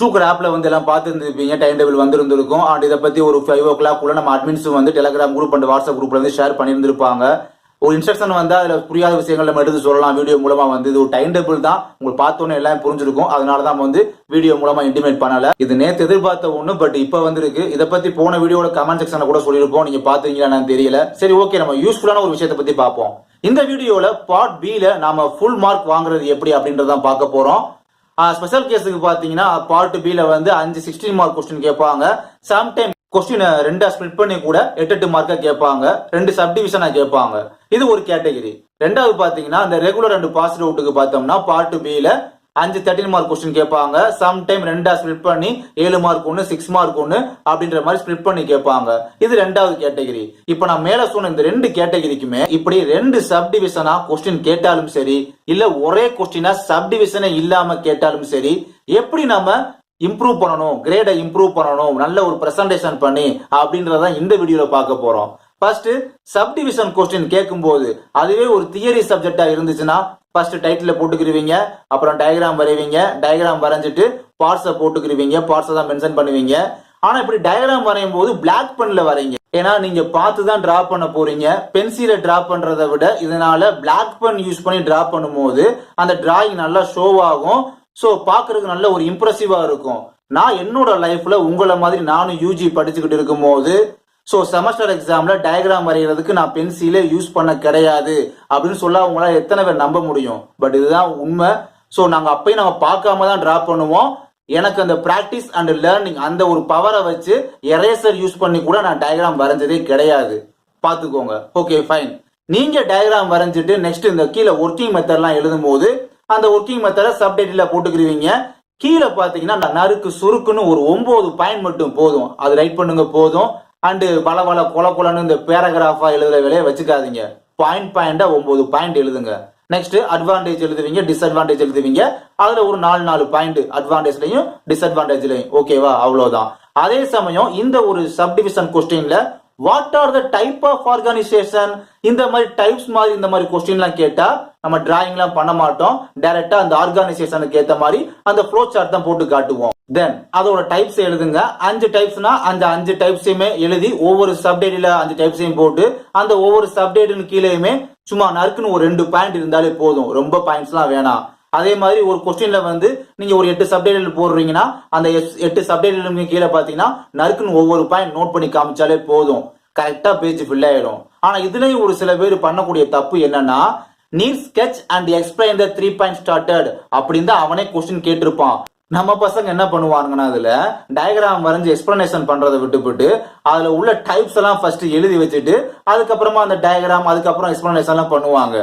ஸ்டூக்கர் ஆப்ல வந்து எல்லாம் பார்த்துருந்துருப்பீங்க, டைம் டேபிள் வந்திருந்திருக்கும். அண்ட் இதை பத்தி ஒரு 5 o'clock நம்ம அட்மின்ஸ் வந்து டெலிகிராம் குரூப் அண்ட் வாட்ஸ்அப் குரூப்ல வந்து ஷேர் பண்ணியிருந்திருப்பாங்க. ஒரு இன்ஸ்ட்ரக்ஷன் வந்து அதுல புரியாத விஷயங்கள் நம்ம எடுத்து சொல்லலாம் வீடியோ மூலமா. வந்து இது ஒரு டைம் டேபிள் தான், உங்களுக்கு பார்த்தோன்னே எல்லாம் புரிஞ்சிருக்கும். அதனாலதான் வந்து வீடியோ மூலமா இன்டிமேட் பண்ணல. இது நேற்று எதிர்பார்த்த ஒண்ணு, பட் இப்ப வந்து இருக்கு. இதை பத்தி போன வீடியோட கமெண்ட் செக்ஷன்ல கூட சொல்லியிருப்போம், நீங்க பாத்தீங்களா நான் தெரியல. சரி, ஓகே, நம்ம யூஸ்ஃபுல்லான ஒரு விஷயத்தை பத்தி பார்ப்போம். இந்த வீடியோல பார்ட் B ல நாம ஃபுல் மார்க் வாங்குறது எப்படி அப்படின்றதான் பார்க்க போறோம். ஸ்பெஷல் கேஸுக்கு பாத்தீங்கன்னா பார்ட் B ல வந்து 5 16 மார்க் கொஸ்டின் கேட்பாங்க. சம்டைம் கொஸ்டின் ரெண்டா ஸ்பிளிட் பண்ணி கூட 8 மார்க்கா கேட்பாங்க, 2 சப்டிவிஷனா கேட்பாங்க. இது ஒரு கேட்டகரி. ரெண்டாவது பாத்தீங்கன்னா இந்த ரெகுலர் அண்ட் பாஸ் அவுட்டுக்கு பார்த்தோம்னா பார்ட் B ல 5 13 மார்க் கொஸ்டின் கேட்பாங்க. சம்டைம் ரெண்டா ஸ்பிளிட் பண்ணி 7 மார்க் 1 6 மார்க் 1 அப்படின்ற மாதிரி ஸ்பிளிட் பண்ணி கேட்பாங்க. இது ரெண்டாவது கேட்டகரி. இப்ப நான் மேல சொன்ன இந்த 2 கேட்டகரிக்குமே இப்படி 2 சப்டிவிஷனா கொஸ்டின் கேட்டாலும் சரி, இல்ல ஒரே கொஸ்டினா சப்டிவிஷனே இல்லாம கேட்டாலும் சரி, எப்படி நம்ம இம்ப்ரூவ் பண்ணணும், கிரேடை இம்ப்ரூவ் பண்ணணும், நல்ல ஒரு பிரசன்டேஷன் பண்ணி அப்படின்றத இந்த வீடியோல பார்க்க போறோம். ஃபர்ஸ்ட் சப்டிவிஷன் கொஸ்டின் கேட்கும்போது அதுவே ஒரு தியரி சப்ஜெக்டா இருந்துச்சுன்னா ஃபர்ஸ்ட் டைட்டில் போட்டுக்கிருவீங்க, அப்புறம் டயக்ராம் வரைவீங்க, டயக்ராம் வரைஞ்சிட்டு பார்ட்ஸை போட்டுக்கிருவீங்க, பார்ட்ஸை தான் மென்ஷன் பண்ணுவீங்க. ஆனா இப்படி டயக்ராம் வரையும் போது பிளாக் பென்ல வரைங்க, ஏன்னா நீங்க பார்த்து தான் டிரா பண்ண போறீங்க. பென்சில டிரா பண்றதை விட இதனால பிளாக் பென் யூஸ் பண்ணி டிரா பண்ணும்போது அந்த டிராயிங் நல்லா ஷோ ஆகும். சோ பாக்குறதுக்கு நல்ல ஒரு இம்ப்ரெசிவா இருக்கும். நான் என்னோட லைஃப்ல உங்களை மாதிரி நானும் யூஜி படிச்சுக்கிட்டு இருக்கும் போது செமஸ்டர் எக்ஸாம்ல டயக்ராம் வரைகிறதுக்கு நான் பென்சிலே யூஸ் பண்ண கிடையாது அப்படின்னு சொல்ல உங்களால எத்தனை பேர் நம்ப முடியும்? பட் இதுதான் உண்மை. நாங்க அப்பயும் நம்ம பார்க்காம தான் டிரா பண்ணுவோம். எனக்கு அந்த பிராக்டிஸ் அண்ட் லேர்னிங் அந்த ஒரு பவரை வச்சு எரேசர் யூஸ் பண்ணி கூட நான் டயக்ராம் வரைஞ்சதே கிடையாது, பாத்துக்கோங்க. Okay, fine. நீங்க டயக்ராம் வரைஞ்சிட்டு நெக்ஸ்ட் இந்த கீழே ஒர்க்கிங் மெத்தட்லாம் எழுதும் போது அந்த ஒர்க்கிங் மெத்தடை சப்டைட்டில போட்டுக்கிருவீங்க. கீழே பாத்தீங்கன்னா நறுக்கு சுருக்குன்னு ஒரு 9 பாயிண்ட் மட்டும் போதும், அது ரைட் பண்ணுங்க போதும். அண்டு பல கொலன்னு இந்த பேராகிராஃபா எழுதுற வேலையை வச்சுக்காதீங்க. பாயிண்டா 9 பாயிண்ட் எழுதுங்க. நெக்ஸ்ட் அட்வான்டேஜ் எழுதுவீங்க, டிஸ்அட்வான்டேஜ் எழுதுவீங்க. அதுல ஒரு 4 பாயிண்ட் அட்வான்டேஜ்லயும் டிஸ்அட்வான்டேஜ்லயும். ஓகேவா? அவ்வளவுதான். அதே சமயம் இந்த ஒரு சப்டிவிஷன் கொஸ்டின்ல what are the type of organisation, இந்த மாதிரி டைப்ஸ் மாதிரி இந்த மாதிரி கொஸ்டின்லாம் கேட்டா நம்ம டிராயிங்லாம் பண்ண மாட்டோம். டைரக்டா அந்த ஆர்கனைசேஷனுக்கு ஏத்த மாதிரி அந்த ஃப்ளோ சார்ட் தான் போட்டு காட்டுவோம். தென் அதோட டைப்ஸ் எழுதுங்க. 5 டைப்ஸ்னா அந்த 5 டைப்ஸையுமே எழுதி ஒவ்வொரு சப்டைட்டில 5 டைப்ஸையும் போட்டு அந்த ஒவ்வொரு சப்டைட்டின் கீழேயுமே சும்மா நறுக்குன்னு ஒரு 2 பாயிண்ட் இருந்தாலே போதும், ரொம்ப பாயிண்ட்ஸ்லாம் வேணாம். அதே மாதிரி ஒரு கொஸ்டின்ல வந்து நீங்க ஒரு 8 சப்டைட்டில் போடுறீங்கன்னா அந்த 8 சப்டைட்டிலுக்கு கீழே பாத்தீங்கன்னா நறுக்குன்னு ஒவ்வொரு பாயிண்ட் நோட் பண்ணி காமிச்சாலே போதும், கரெக்டா பேஜ் ஃபில் ஆயிடும். ஆனா இதுலயும் ஒரு சில பேர் பண்ணக்கூடிய தப்பு என்னன்னா, need sketch and explain the 3 point started அப்படின்னு தான் அவனே கொஸ்டின் கேட்டிருப்பான். நம்ம பசங்க என்ன பண்ணுவாங்கன்னா அதுல டயக்ராம் வரைஞ்சு எக்ஸ்பிளனேஷன் பண்றதை விட்டுவிட்டு அதுல உள்ள டைப்ஸ் எல்லாம் ஃபர்ஸ்ட் எழுதி வச்சுட்டு அதுக்கப்புறமா அந்த டயக்ராம் அதுக்கப்புறம் எக்ஸ்பிளனேஷன் எல்லாம் பண்ணுவாங்க.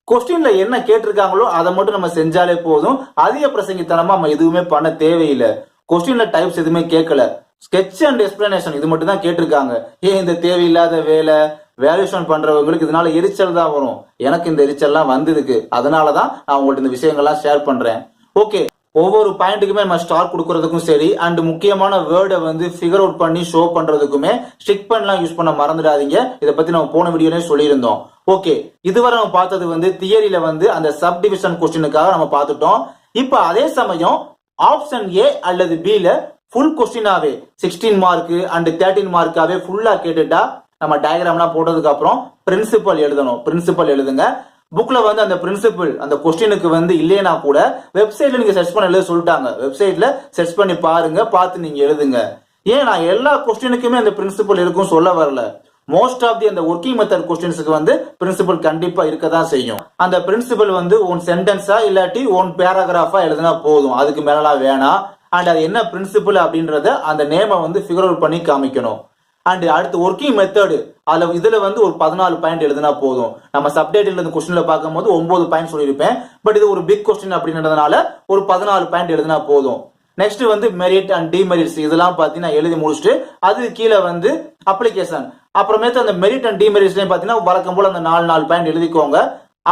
கொஸ்டின்ல என்ன கேட்டிருக்காங்களோ அதை மட்டும் நம்ம செஞ்சாலே போதும். அதிக பிரசங்கித்தனமா நம்ம எதுவுமே பண்ண தேவையில்லை. கொஸ்டின்ல டைப்ஸ் எதுவுமே கேட்கல, ஸ்கெட்ச் அண்ட் எக்ஸ்பிளனேஷன் இது மட்டும் தான் கேட்டிருக்காங்க. ஏன் இந்த தேவையில்லாத வேலை வேல்யூஷன் பண்றவங்களுக்கு இதனால எரிச்சல் தான் வரும். எனக்கு இந்த எரிச்சல்லாம் வந்திருக்கு, அதனாலதான் நான் உங்கள்ட்ட இந்த விஷயங்கள்லாம் ஷேர் பண்றேன். ஓகே, ஒவ்வொரு பாயிண்ட்டுக்குமே நம்ம ஸ்டார் கொடுக்கறதுக்கும் சரி, அண்ட் முக்கியமான வேர்டை வந்து ஃபிகர் அவுட் பண்ணி ஷோ பண்றதுக்குமே ஸ்டிக் பென்லாம் யூஸ் பண்ண மறந்துடாதீங்க. இதை பத்தி நம்ம போன வீடியோலயே சொல்லியிருந்தோம். ஓகே, இதுவரை நம்ம பார்த்தது வந்து தியரியில வந்து அந்த சப்டிவிஷன் கொஸ்டினுக்காக நம்ம பார்த்துட்டோம். இப்ப அதே சமயம் ஆப்ஷன் A அல்லது B ல ஃபுல் கொஸ்டினாவே 16 மார்க் அண்ட் 13 மார்க்காவே ஃபுல்லா கேட்டுட்டா நம்ம டயக்ராம்லாம் போட்டதுக்கு அப்புறம் பிரின்சிபல் எழுதணும். பிரின்சிபல் எழுதுங்க. புக்ல வந்து அந்த பிரின்சிபல் அந்த கொஸ்டினுக்கு வந்து இல்லையா கூட வெப்சைட்ல நீங்க சர்ச் பண்ண எழுத சொல்லிட்டாங்க. வெப்சைட்ல சர்ச் பண்ணி பாருங்க, பார்த்து நீங்க எழுதுங்க. ஏன் நான் எல்லா கொஸ்டினுக்குமே அந்த பிரின்சிபல் இருக்கும் சொல்ல வரல. மோஸ்ட் ஆஃப் தி அந்த ஒர்க்கிங் மெத்தட் கொஸ்டின்ஸ்க்கு வந்து பிரின்சிபல் கண்டிப்பா இருக்க தான் செய்யும். அந்த பிரின்சிபல் வந்து ஒன் சென்டென்ஸா இல்லாட்டி ஒன் பேராகிராஃபா எழுதினா போதும், அதுக்கு மேலாம் வேணாம். அண்ட் அது என்ன பிரின்சிபல் அப்படின்றத அந்த நேமை வந்து ஃபிகர் அவுட் பண்ணி காமிக்கணும். அண்ட் அடுத்து ஒர்க்கிங் மெத்தட் இதுல வந்து ஒரு 14 பாயிண்ட் எழுதினா போதும். நம்ம சப்டைட்டில் இந்த கொஸ்டின்ல பார்க்கும்போது 9 பாயிண்ட் சொல்லியிருப்பேன், பட் இது ஒரு பிக் கொஸ்டின் அப்படின்றதுனால ஒரு 14 பாயிண்ட் எழுதினா போதும். நெக்ஸ்ட் வந்து மெரிட் அண்ட் டிமெரிட்ஸ் இதெல்லாம் பாத்தீங்கன்னா எழுதி முடிச்சுட்டு அது கீழே வந்து அப்ளிகேஷன், அப்புறமேட்டு அந்த மெரிட் அண்ட் டிமெரிட்ஸ்லயும் பாத்தீங்கன்னா வழக்கம் போல அந்த 4 பாயிண்ட் எழுதிக்கோங்க.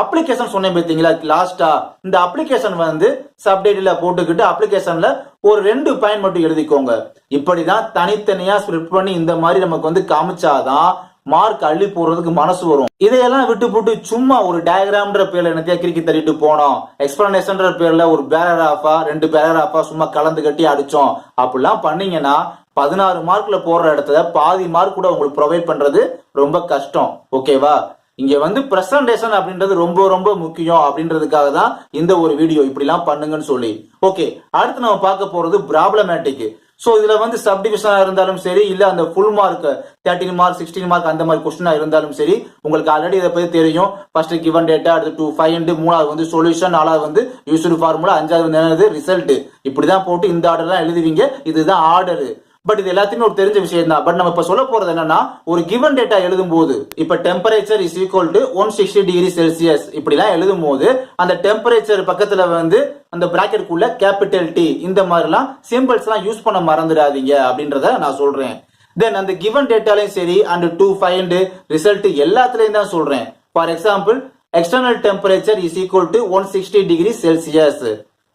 அப்ளிகேஷன் சொன்னேன் பார்த்தீங்களா லாஸ்டா, இந்த அப்ளிகேஷன் வந்து சப்டைட்டில போட்டுக்கிட்டு அப்ளிகேஷன்ல ஒரு 2 பாயிண்ட் மட்டும் எழுதிக்கோங்க. இப்படிதான் தனித்தனியா ஸ்பிளிட் பண்ணி இந்த மாதிரி நமக்கு வந்து காமிச்சாதான் மார்க் அள்ளி போடுறதுக்கு மனசு வரும். இதையெல்லாம் விட்டு போட்டு சும்மா ஒரு டயக்ராம்ன்ற பேர்ல என்னத்தையா கிறுக்கி தள்ளிட்டு போனோம், எக்ஸ்பிளனேஷன்ன்ற பேர்ல ஒரு பேராகிராஃபா 2 பேராகிராஃபா சும்மா கலந்து கட்டி அடிச்சோம் அப்படிலாம் பண்ணீங்கன்னா 16 மார்க்ல போடுற இடத்துல பாதி மார்க் கூட உங்களுக்கு ப்ரொவைட் பண்றது ரொம்ப கஷ்டம். ஓகேவா? இங்க வந்து பிரசன்டேஷன் அப்படின்றது ரொம்ப ரொம்ப முக்கியம் அப்படின்றதுக்காக தான் இந்த ஒரு வீடியோ இப்படிலாம் பண்ணுங்கன்னு சொல்லி. ஓகே, அடுத்து நம்ம பார்க்க போறது ப்ராப்ளமேட்டிக். சோ இதுல வந்து சப்டிவிஷனா இருந்தாலும் சரி, இல்ல அந்த ஃபுல் மார்க் 13 மார்க் 16 மார்க் அந்த மாதிரி கொஸ்டினா இருந்தாலும் சரி, உங்களுக்கு ஆல்ரெடி இதை பத்தி தெரியும். ஃபர்ஸ்ட் கிவன் டேட்டா, அடுத்து 2 5 மூணாவது வந்து சொல்யூஷன், நாலாவது வந்து யூஸ்டு ஃபார்முலா, அஞ்சாவது வந்து என்னது ரிசல்ட். இப்படிதான் போட்டு இந்த ஆர்டர் தான் எழுதுவீங்க. இதுதான் ஆர்டர். பட் இது எல்லாத்தையுமே ஒரு தெரிஞ்ச விஷயம் தான். பட் நம்ம இப்ப சொல்ல போறது என்னன்னா, ஒரு கிவன் டேட்டா எழுதும் போது இப்ப temperature is equal to 160 degree Celsius இப்படிலாம் எழுதும் போது அந்த டெம்பரேச்சர் பக்கத்துல வந்து அந்த பிராக்கெட்டுக்குள்ள கேபிட்டல் டி இந்த மாதிரிலாம் சிம்பிள்ஸ் எல்லாம் யூஸ் பண்ண மறந்துடாதீங்க அப்படின்றத நான் சொல்றேன். தென் அந்த கிவன் டேட்டாலையும் சரி அண்ட் 2 5 ரிசல்ட் எல்லாத்துலயும் தான் சொல்றேன். For example, external temperature is equal to 160 degree Celsius,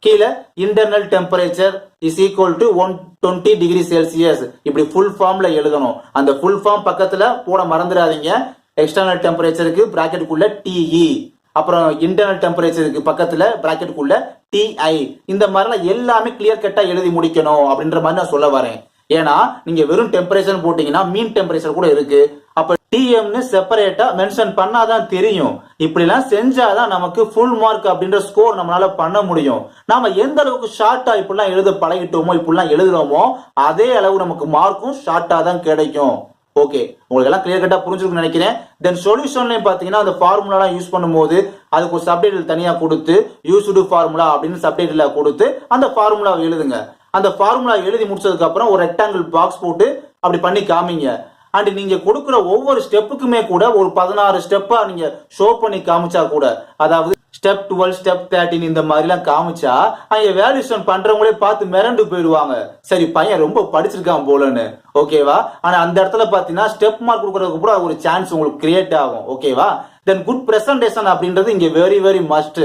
கீழே internal temperature is equal to 120 degree Celsius இப்படி ஃபுல் ஃபார்ம்ல எழுதணும். அந்த ஃபுல் ஃபார்ம் பக்கத்துல போட மறந்துடாதீங்க. எக்ஸ்டர்னல் டெம்பரேச்சருக்கு பிராக்கெட்டுக்குள்ள டிஇ, அப்புறம் இன்டர்னல் டெம்பரேச்சருக்கு பக்கத்துல பிராக்கெட்டுக்குள்ள டிஐ, இந்த மாதிரிலாம் எல்லாமே கிளியர் கட்டா எழுதி முடிக்கணும் அப்படின்ற மாதிரி நான் சொல்ல வரேன். ஏன்னா நீங்க வெறும் டெம்பரேச்சர் போட்டீங்கன்னா மீன் டெம்பரேச்சர் கூட இருக்கு. அப்ப டிஎம்னு செப்பரேட்டா மென்ஷன் பண்ணாதான் தெரியும். இப்படிலாம் செஞ்சாதான் நமக்கு ஃபுல் மார்க் அப்படின்ற ஸ்கோர் நம்மளால பண்ண முடியும். நாம எந்த அளவுக்கு ஷார்ட்டா இப்படிலாம் எழுத பழகிட்டோமோ, இப்படிலாம் எழுதுறோமோ, அதே அளவு நமக்கு மார்க்கும் ஷார்ட்டா தான் கிடைக்கும். ஓகே, உங்களுக்கு எல்லாம் கிளியர் கட்டா புரிஞ்சிருக்குன்னு நினைக்கிறேன். தென் சொல்யூஷன்லயும் பாத்தீங்கன்னா அந்த ஃபார்முலா யூஸ் பண்ணும்போது அதுக்கு ஒரு சப்டைட்டில் தனியா கொடுத்து யூஸ்டு ஃபார்முலா அப்படின்னு சப்டைட்டில் கொடுத்து அந்த ஃபார்முலாவை எழுதுங்க. அந்த ஃபார்முலா எழுதி முடிச்சதுக்கு அப்புறம் ஒரு ரெக்டாங்கிள் பாக்ஸ் போட்டு அப்படி பண்ணி காமிங்க. அண்ட் நீங்க கொடுக்குற ஒவ்வொரு ஸ்டெப்புக்குமே கூட ஒரு 16 ஸ்டெப்பா நீங்க ஷோ பண்ணி காமிச்சா கூட, அதாவது ஸ்டெப் 12 ஸ்டெப் 13 இந்த மாதிரி எல்லாம் காமிச்சா அங்க வேல்யூஷன் பண்றவங்களே பார்த்து மிரண்டு போயிடுவாங்க. சரி, பையன் ரொம்ப படிச்சிருக்கான் போலன்னு. ஓகேவா? ஆனா அந்த இடத்துல பாத்தீங்கன்னா ஸ்டெப் மார்க் கொடுக்கறதுக்கு கூட ஒரு சான்ஸ் உங்களுக்கு கிரியேட் ஆகும். ஓகேவா? தென் குட் பிரசன்டேஷன் அப்படின்றது இங்க வெரி வெரி மஸ்ட்.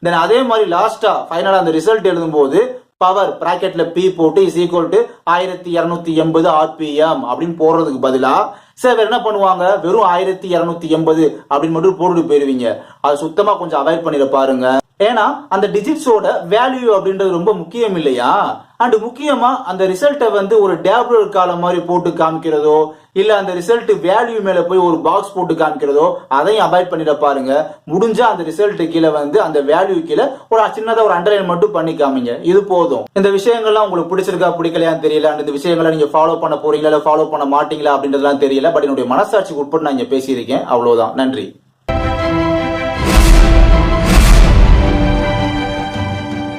தென் அதே மாதிரி லாஸ்டா ஃபைனலா அந்த ரிசல்ட் எழுதும் போது பவர் பிராக்கெட்ல பி போட்டு இஸ் ஈக்குவல் டு 1280 ஆர்பிஎம் அப்படின்னு போடுறதுக்கு பதிலா சார் என்ன பண்ணுவாங்க, வெறும் 1280 அப்படின்னு மட்டும் போட்டுட்டு போயிருவீங்க. அது சுத்தமா கொஞ்சம் அவாய்ட் பண்ணிட பாருங்க. ஏன்னா அந்த டிஜிட்ஸோட வேல்யூ அப்படின்றது ரொம்ப முக்கியம் இல்லையா? அண்ட் முக்கியமா அந்த ரிசல்ட்டை வந்து ஒரு டேப்லர் காலம் மாதிரி போட்டு காமிக்கிறதோ, இல்ல அந்த ரிசல்ட் வேல்யூ மேல போய் ஒரு பாக்ஸ் போட்டு காமிக்கிறதோ அதையும் அவாய்ட் பண்ணிட பாருங்க. முடிஞ்சா அந்த ரிசல்ட் கீழே வந்து அந்த வேல்யூ கீழே ஒரு சின்னதா ஒரு அண்டர்லைன் மட்டும் பண்ணி காமிங்க. இது போதும். இந்த விஷயங்கள்லாம் உங்களுக்கு பிடிச்சிருக்கா பிடிக்கலையான்னு தெரியல. அண்ட் இந்த விஷயங்களை நீங்க ஃபாலோ பண்ண போறீங்களா இல்ல ஃபாலோ பண்ண மாட்டீங்களா அப்படின்றதுலாம் தெரியல. பட் என்னுடைய மனசாட்சிக்கு உட்பட்டு நான் இங்க பேசியிருக்கேன். அவ்வளவுதான். நன்றி.